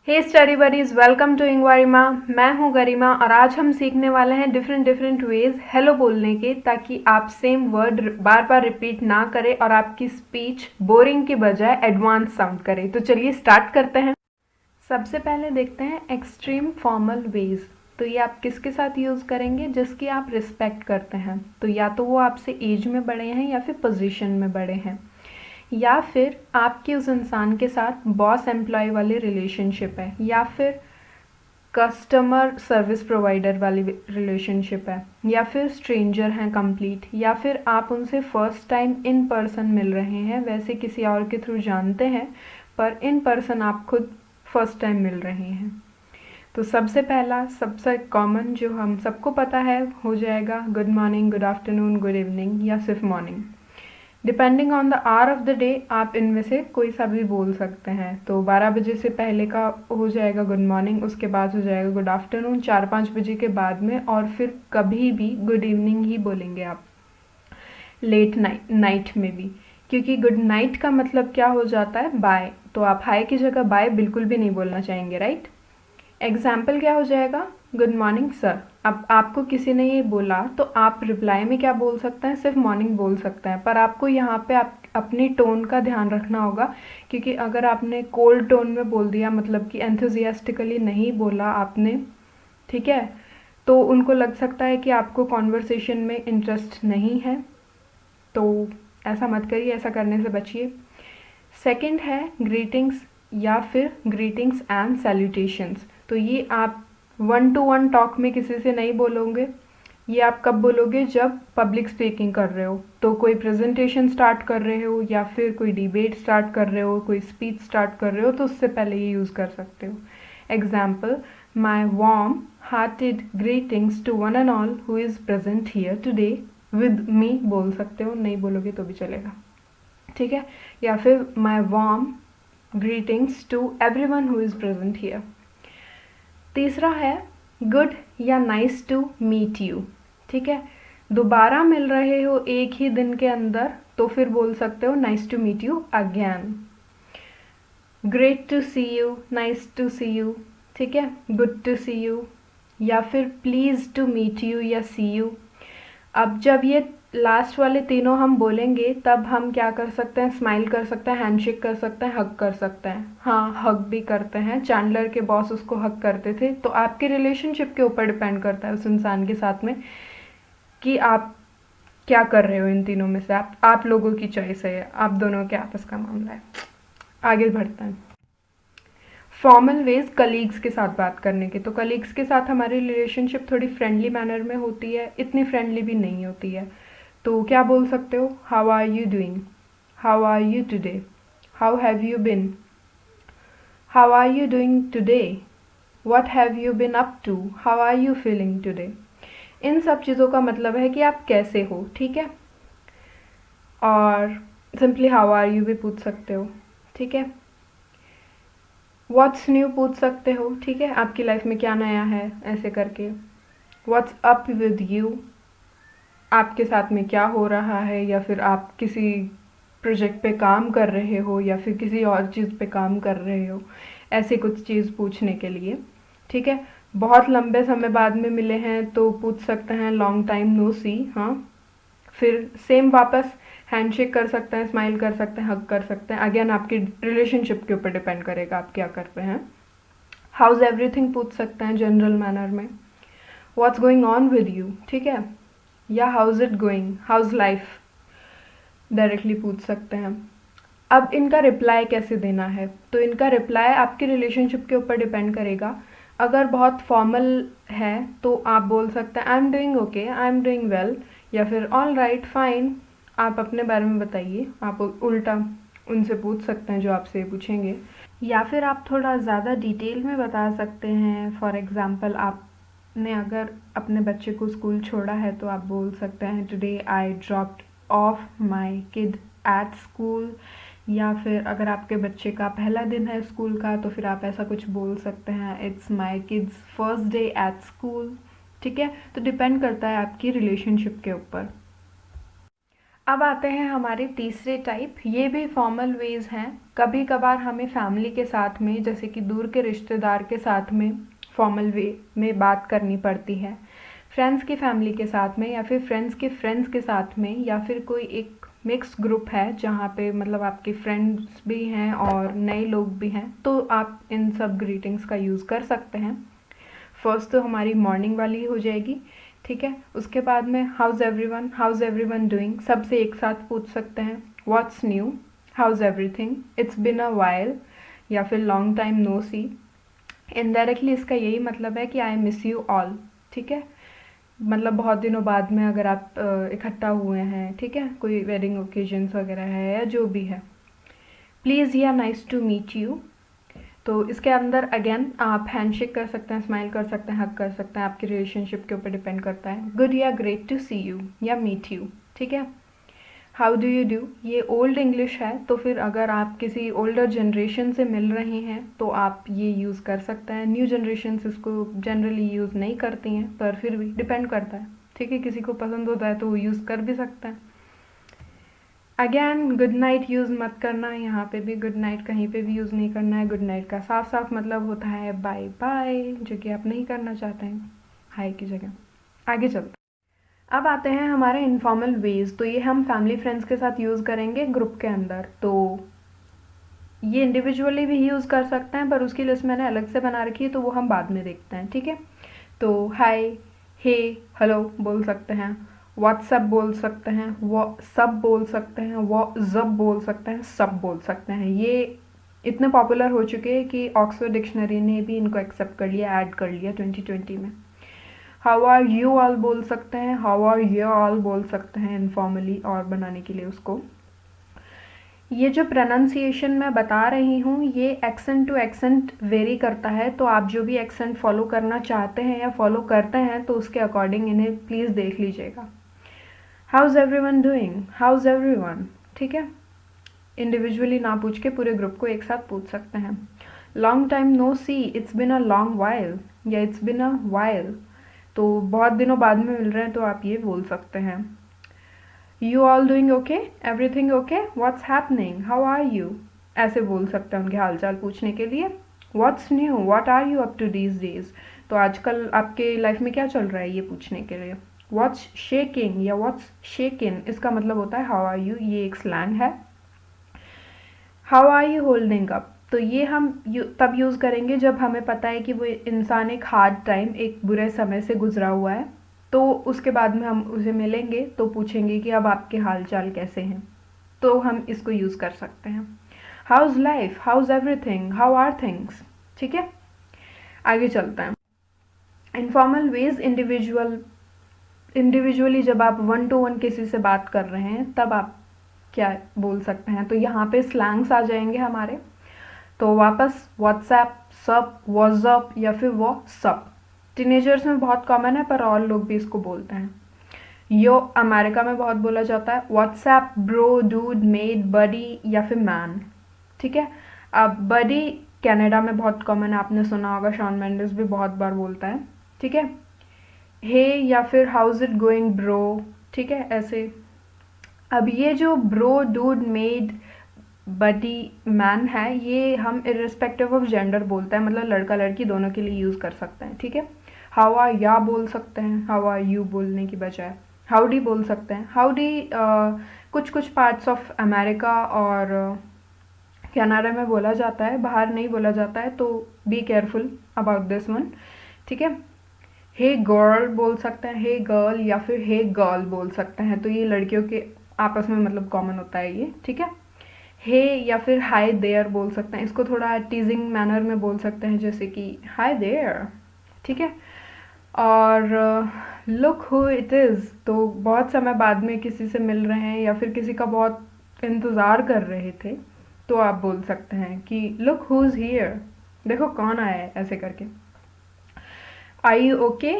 Hey study buddies, welcome to इंक्वायरीमा। मैं हूं गरिमा और आज हम सीखने वाले हैं डिफरेंट वेज हेलो बोलने के, ताकि आप सेम वर्ड बार बार रिपीट ना करें और आपकी स्पीच बोरिंग के बजाय एडवांस साउंड करे। तो चलिए स्टार्ट करते हैं। सबसे पहले देखते हैं एक्सट्रीम फॉर्मल वेज। तो ये आप किसके साथ यूज़ करेंगे? जिसकी आप रिस्पेक्ट करते हैं। तो या तो वो आपसे एज में बड़े हैं या फिर पोजीशन में बड़े हैं, या फिर आपके उस इंसान के साथ बॉस एम्प्लॉय वाली रिलेशनशिप है, या फिर कस्टमर सर्विस प्रोवाइडर वाली रिलेशनशिप है, या फिर स्ट्रेंजर हैं कंप्लीट, या फिर आप उनसे फर्स्ट टाइम इन पर्सन मिल रहे हैं। वैसे किसी और के थ्रू जानते हैं, पर इन पर्सन आप खुद फर्स्ट टाइम मिल रहे हैं। तो सबसे पहला, सबसे कॉमन जो हम सबको पता है, हो जाएगा good morning, good afternoon, good evening या सिर्फ morning. Depending on the hour of the day आप इनमें से कोई सा भी बोल सकते हैं। तो 12 बजे से पहले का हो जाएगा गुड मॉर्निंग, उसके बाद हो जाएगा गुड आफ्टरनून 4-5 बजे के बाद में, और फिर कभी भी गुड इवनिंग ही बोलेंगे आप लेट नाइट में भी, क्योंकि गुड नाइट का मतलब क्या हो जाता है? बाय। तो आप हाय की जगह बाय बिल्कुल भी नहीं बोलना चाहेंगे, राइट? एग्जाम्पल क्या हो जाएगा? Good morning sir. अब आपको किसी ने ये बोला तो आप रिप्लाई में क्या बोल सकते हैं? सिर्फ मॉर्निंग बोल सकते हैं। पर आपको यहाँ पे आप अपनी टोन का ध्यान रखना होगा, क्योंकि अगर आपने कोल्ड टोन में बोल दिया, मतलब कि एंथुजियास्टिकली नहीं बोला आपने, ठीक है, तो उनको लग सकता है कि आपको कॉन्वर्सेशन में इंटरेस्ट नहीं है। तो ऐसा मत करिए, ऐसा करने से बचिए। सेकंड है ग्रीटिंग्स या फिर ग्रीटिंग्स एंड सैल्यूटेशंस। तो ये आप 1-to-1 टॉक में किसी से नहीं बोलोगे। ये आप कब बोलोगे? जब पब्लिक स्पीकिंग कर रहे हो, तो कोई प्रेजेंटेशन स्टार्ट कर रहे हो या फिर कोई डिबेट स्टार्ट कर रहे हो, कोई स्पीच स्टार्ट कर रहे हो, तो उससे पहले ये यूज़ कर सकते हो। Example, my warm hearted greetings to one and all who is present here today with me बोल सकते हो, नहीं बोलोगे तो भी चलेगा, ठीक है। या फिर my warm greetings to everyone who is present here. तीसरा है गुड या नाइस टू मीट यू, ठीक है। दोबारा मिल रहे हो एक ही दिन के अंदर, तो फिर बोल सकते हो nice to meet you again. Great to see you, nice to see you, ठीक है, गुड टू सी यू, या फिर प्लीज टू मीट यू या सी यू। अब जब ये लास्ट वाले तीनों हम बोलेंगे, तब हम क्या कर सकते हैं? स्माइल कर सकते हैं, हैंडशेक कर सकते हैं, हग कर सकते हैं। हाँ, हग भी करते हैं। चैंडलर के बॉस उसको हग करते थे। तो आपके रिलेशनशिप के ऊपर डिपेंड करता है उस इंसान के साथ में कि आप क्या कर रहे हो। इन तीनों में से आप लोगों की चॉइस है, आप दोनों के आपस का मामला है। आगे बढ़ते हैं। फॉर्मल वेज कलीग्स के साथ बात करने के। तो कलीग्स के साथ हमारी रिलेशनशिप थोड़ी फ्रेंडली मैनर में होती है, इतनी फ्रेंडली भी नहीं होती है। तो क्या बोल सकते हो? How are you doing, how are you today, how have you been, how are you doing today, what have you been up to, how are you feeling today. इन सब चीज़ों का मतलब है कि आप कैसे हो, ठीक है। और सिंपली हाउ आर यू भी पूछ सकते हो, ठीक है। व्हाट्स न्यू पूछ सकते हो, ठीक है, आपकी लाइफ में क्या नया है, ऐसे करके। व्हाट्स अप विद यू, आपके साथ में क्या हो रहा है, या फिर आप किसी प्रोजेक्ट पे काम कर रहे हो या फिर किसी और चीज़ पे काम कर रहे हो, ऐसी कुछ चीज़ पूछने के लिए, ठीक है। बहुत लंबे समय बाद में मिले हैं तो पूछ सकते हैं लॉन्ग टाइम नो सी। हाँ, फिर सेम वापस हैंडशेक कर सकते हैं, स्माइल कर सकते हैं, हग कर सकते हैं। अगेन आपकी रिलेशनशिप के ऊपर डिपेंड करेगा आप क्या करते हैं। हाउज एवरीथिंग पूछ सकते हैं जनरल मैनर में। What's going on with you, ठीक है, या how's it going, how's life, directly पूछ सकते हैं। अब इनका रिप्लाई कैसे देना है? तो इनका रिप्लाई आपके रिलेशनशिप के ऊपर डिपेंड करेगा। अगर बहुत फॉर्मल है तो आप बोल सकते हैं I am doing okay, I am doing well, या फिर ऑल राइट फाइन। आप अपने बारे में बताइए, आप उल्टा उनसे पूछ सकते हैं जो आपसे पूछेंगे। या फिर आप थोड़ा ज़्यादा डिटेल में बता सकते हैं। फॉर एग्ज़ाम्पल, आपने अगर अपने बच्चे को स्कूल छोड़ा है तो आप बोल सकते हैं today I dropped of my kid at school. या फिर अगर आपके बच्चे का पहला दिन है स्कूल का, तो फिर आप ऐसा कुछ बोल सकते हैं, it's my kids first day at school, ठीक है। तो डिपेंड करता है आपकी रिलेशनशिप के ऊपर। अब आते हैं हमारे तीसरे टाइप, ये भी फॉर्मल वेज हैं। कभी कभार हमें फैमिली के साथ में, जैसे कि दूर के रिश्तेदार के साथ में फॉर्मल वे में बात करनी पड़ती है, फ्रेंड्स की फैमिली के साथ में, या फिर फ्रेंड्स के फ्रेंड्स के साथ में, या फिर कोई एक मिक्स ग्रुप है जहाँ पे मतलब आपके फ्रेंड्स भी हैं और नए लोग भी हैं, तो आप इन सब ग्रीटिंग्स का यूज़ कर सकते हैं। फर्स्ट तो हमारी मॉर्निंग वाली हो जाएगी, ठीक है। उसके बाद में हाउज़ एवरीवन डूइंग, सबसे एक साथ पूछ सकते हैं। What's new, house everything, it's been a while, या फिर लॉन्ग टाइम नो सी। इनडायरेक्टली इसका यही मतलब है कि आई मिस यू ऑल, ठीक है। मतलब बहुत दिनों बाद में अगर आप इकट्ठा हुए हैं, ठीक है, कोई वेडिंग ओकेजन्स वगैरह है या जो भी है। प्लीज़ या नाइस टू मीट यू, तो इसके अंदर अगेन आप हैंडशेक कर सकते हैं, स्माइल कर सकते हैं, हग कर सकते हैं, आपकी रिलेशनशिप के ऊपर डिपेंड करता है। गुड या ग्रेट टू सी यू या मीट यू, ठीक है। हाउ डू यू डू, ये ओल्ड इंग्लिश है, तो फिर अगर आप किसी ओल्डर जनरेशन से मिल रहे हैं तो आप ये यूज़ कर सकते हैं। न्यू जनरेशन इसको जनरली यूज़ नहीं करती हैं, पर फिर भी डिपेंड करता है, ठीक है। किसी को पसंद होता है तो वो यूज़ कर भी सकते हैं। अगेन गुड नाइट यूज़ मत करना है, यहाँ पे भी गुड नाइट कहीं पे भी यूज़ नहीं करना है। गुड नाइट का साफ साफ मतलब होता है बाय बाय, जो कि आप नहीं करना चाहते हैं हाय की जगह। आगे चलते अब आते हैं हमारे इनफॉर्मल वेज, तो ये हम फैमिली फ्रेंड्स के साथ यूज़ करेंगे ग्रुप के अंदर। तो ये इंडिविजुअली भी यूज़ कर सकते हैं, पर उसकी लिस्ट मैंने अलग से बना रखी है, तो वो हम बाद में देखते हैं, ठीक है। तो हाय, हे, हेलो बोल सकते हैं, व्हाट्सअप बोल सकते हैं, वो सब बोल सकते हैं, वो जब बोल सकते हैं, सब बोल सकते हैं। ये इतने पॉपुलर हो चुके हैं कि ऑक्सफोर्ड डिक्शनरी ने भी इनको एक्सेप्ट कर लिया, ऐड कर लिया 2020 में। हाउ आर यू ऑल बोल सकते हैं, हाउ आर यू ऑल बोल सकते हैं इनफॉर्मली और बनाने के लिए उसको। ये जो प्रोनाउंसिएशन मैं बता रही हूँ ये एक्सेंट टू एक्सेंट वेरी करता है, तो आप जो भी एक्सेंट फॉलो करना चाहते हैं या फॉलो करते हैं तो उसके अकॉर्डिंग इन्हें प्लीज़ देख लीजिएगा। House everyone doing, house everyone, ठीक है। इंडिविजुअली ना पूछ के पूरे ग्रुप को एक साथ पूछ सकते हैं। Long time no see, it's been a long while या इट्स बिन अ वाइल, तो बहुत दिनों बाद में मिल रहे हैं तो आप ये बोल सकते हैं। You all doing okay, everything okay, what's happening, how are you, ऐसे बोल सकते हैं उनके हालचाल पूछने के लिए। What's new, what are you up to these days, तो आजकल आपके लाइफ में क्या चल रहा है ये पूछने के लिए। व्हाट्स शेकिंग या व्हाट्स शेकिन, इसका मतलब होता है हाउ आर यू, ये एक स्लैंग है। How are you holding up, तो ये हम तब यूज़ करेंगे जब हमें पता है कि वो इंसान एक हार्ड टाइम, एक बुरे समय से गुजरा हुआ है, तो उसके बाद में हम उसे मिलेंगे तो पूछेंगे कि अब आपके हाल चाल कैसे हैं, तो हम इसको यूज़ कर सकते हैं। How's life, how's everything, how are things, ठीक है। आगे चलते हैं। इनफॉर्मल वेज इंडिविजुअली जब आप 1 to 1 किसी से बात कर रहे हैं तब आप क्या बोल सकते हैं, तो यहाँ पे स्लैंग्स आ जाएंगे हमारे। तो वापस व्हाट्सएप, सब, व्हाट्सअप या फिर वो सब, टीनेजर्स में बहुत कॉमन है पर और लोग भी इसको बोलते हैं। यो अमेरिका में बहुत बोला जाता है। व्हाट्सएप, ब्रो, डूड, मेड, बडी या फिर मैन, ठीक है। अब बडी कनाडा में बहुत कॉमन है, आपने सुना होगा, शॉन मेंडिस भी बहुत बार बोलता है, ठीक है। हे या फिर हाउज इट गोइंग ब्रो, ठीक है, ऐसे। अब ये जो ब्रो, डूड, मेड, बडी, मैन है, ये हम इर्रिस्पेक्टिव ऑफ जेंडर बोलते हैं, मतलब लड़का लड़की दोनों के लिए यूज़ कर सकते हैं, ठीक है। हाउ आर या बोल सकते हैं, हाउ आर यू बोलने की बजाय। हाउडी बोल सकते हैं। हाउडी कुछ कुछ पार्ट्स ऑफ अमेरिका और कनाडा में बोला जाता है, बाहर नहीं बोला जाता है, तो be careful about this one, ठीक है। हे गर्ल बोल सकते हैं, हे गर्ल या फिर हे गर्ल बोल सकते हैं, तो ये लड़कियों के आपस में मतलब कॉमन होता है ये, ठीक है। हे या फिर हाय देयर बोल सकते हैं, इसको थोड़ा टीजिंग मैनर में बोल सकते हैं, जैसे कि हाय देयर, ठीक है। और लुक हु इट इज़, तो बहुत समय बाद में किसी से मिल रहे हैं या फिर किसी का बहुत इंतज़ार कर रहे थे, तो आप बोल सकते हैं कि लुक हु इज़ हियर, देखो कौन आया है, ऐसे करके। Are you okay,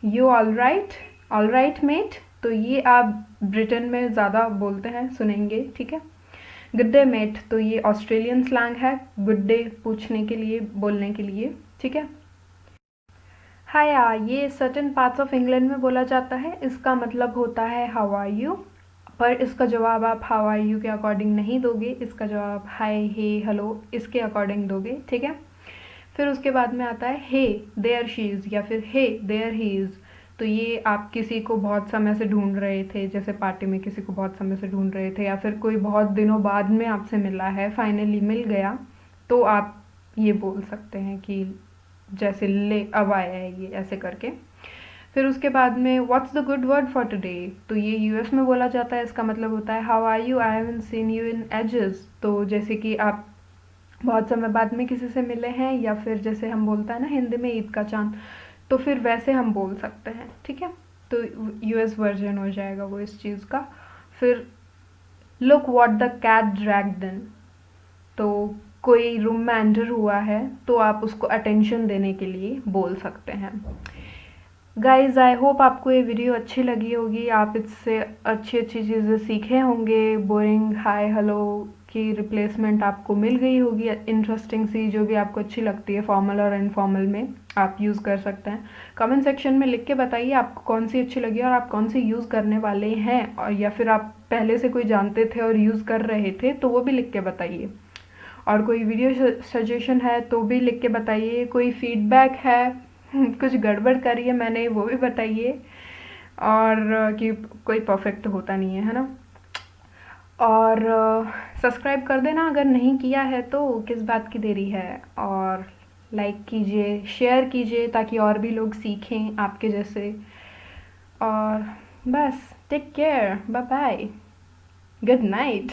you all right mate, तो ये आप ब्रिटेन में ज़्यादा बोलते हैं, सुनेंगे, ठीक है। गुड डे मेट, तो ये ऑस्ट्रेलियन स्लैंग है, गुड डे पूछने के लिए, बोलने के लिए, ठीक है। हाया, ये सर्टेन पार्ट्स ऑफ इंग्लैंड में बोला जाता है, इसका मतलब होता है हाउ आर यू। पर इसका जवाब आप हाउ आर यू के अकॉर्डिंग नहीं दोगे, इसका जवाब हाय, हे, हेलो इसके अकॉर्डिंग दोगे, ठीक है। फिर उसके बाद में आता है हे देयर शी इज़ या फिर हे देयर ही इज़। तो ये आप किसी को बहुत समय से ढूंढ रहे थे, जैसे पार्टी में किसी को बहुत समय से ढूंढ रहे थे, या फिर कोई बहुत दिनों बाद में आपसे मिला है, फाइनली मिल गया, तो आप ये बोल सकते हैं कि जैसे ले अब आया है ये, ऐसे करके। फिर उसके बाद में what's the good word for today, तो ये यूएस में बोला जाता है, इसका मतलब होता है how are you, I haven't seen you in ages. तो जैसे कि आप बहुत समय बाद में किसी से मिले हैं, या फिर जैसे हम बोलते हैं ना हिंदी में ईद का चांद, तो फिर वैसे हम बोल सकते हैं, ठीक है। तो यूएस वर्जन हो जाएगा वो इस चीज़ का। फिर look what the cat dragged in, तो कोई रूम में एंटर हुआ है तो आप उसको अटेंशन देने के लिए बोल सकते हैं। गाइज आई होप आपको ये वीडियो अच्छी लगी होगी, आप इससे अच्छी अच्छी चीज़ें सीखे होंगे। बोरिंग हाय हेलो की रिप्लेसमेंट आपको मिल गई होगी इंटरेस्टिंग सी, जो भी आपको अच्छी लगती है फॉर्मल और इनफॉर्मल में आप यूज़ कर सकते हैं। कमेंट सेक्शन में लिख के बताइए आपको कौन सी अच्छी लगी और आप कौन सी यूज़ करने वाले हैं, और या फिर आप पहले से कोई जानते थे और यूज़ कर रहे थे तो वो भी लिख के बताइए। और कोई वीडियो सजेशन है तो भी लिख के बताइए, कोई फीडबैक है कुछ गड़बड़ करी है मैंने वो भी बताइए, और कि कोई परफेक्ट होता नहीं है ना। और सब्सक्राइब कर देना अगर नहीं किया है तो, किस बात की देरी है। और लाइक कीजिए, शेयर कीजिए ताकि और भी लोग सीखें आपके जैसे। और बस take care, bye bye, good night.